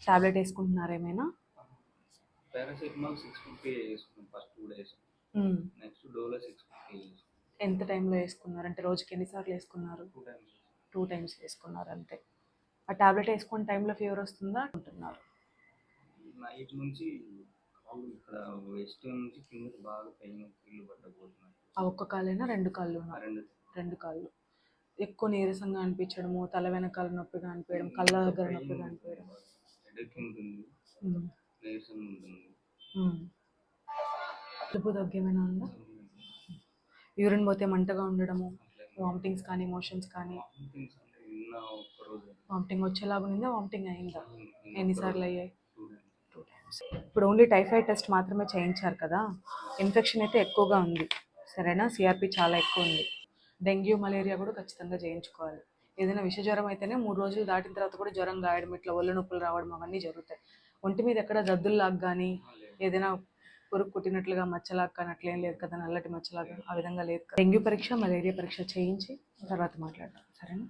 Tablet వేసుకుంటున్నారా ఏమైనా? Paracetamol 650 వేసుకున్నాం first 2 days. Next Dolo 650 వేసుకున్నాం. ఎంత టైంలో వేసుకున్నారు? అంటే రోజుకి ఎన్నిసార్లు వేసుకున్నారు? 2 టైమ్స్. 2 టైమ్స్ వేసుకున్నారు అంతే. ఆ టాబ్లెట్ వేసుకున్న టైంలో ఫీవర్ వస్తుందా అంటున్నారు? నైట్ నుంచి కాళ్ళు ఇక్కడ వెస్ట్ నుంచి కిందకి బాగా పెయిన్, కీళ్ళు పట్టకపోతున్నాయి. ఆ ఒక్క కాలేనా 2 కాళ్ళునా? 2 కాళ్ళు. ఎక్కువ నీరసంగా అనిపించడము, తల వెనకాల నొప్పిగా అనిపించడం, కళ్ళ దగ్గర నొప్పిగా అనిపించడం, హెడేక్ ఉంటుంది, నీరసంగా ఉంటుంది. జలుబు దగ్గు ఏమైనా ఉందా? యూరిన్ పోతే మంటగా ఉండడము, వామిటింగ్స్ కానీ మోషన్స్ కానీ? వామిటింగ్ వచ్చేలాగా ఉందా? వామిటింగ్ అయిందా? ఎన్నిసార్లు అయ్యాయి? 2 టైమ్స్. ఇప్పుడు ఓన్లీ టైఫాయిడ్ టెస్ట్ మాత్రమే చేయించారు కదా, ఇన్ఫెక్షన్ అయితే ఎక్కువగా ఉంది సరేనా, సిఆర్పి చాలా ఎక్కువ ఉంది. డెంగ్యూ మలేరియా కూడా ఖచ్చితంగా చేయించుకోవాలి. ఏదైనా విష జ్వరం అయితేనే 3 రోజులు దాటిన తర్వాత కూడా జ్వరం గాయడం, ఇట్లా ఒళ్ళు నొప్పులు రావడం అవన్నీ జరుగుతాయి. ఒంటి మీద ఎక్కడ దద్దుల్లాగా కానీ ఏదైనా పురుగు కుట్టినట్లుగా మచ్చలాగా కానీ అట్లేం లేదు కదా, నల్లటి మచ్చలాగా ఆ విధంగా లేదు కదా. డెంగ్యూ పరీక్ష మలేరియా పరీక్ష చేయించి తర్వాత మాట్లాడతాం సరేనా.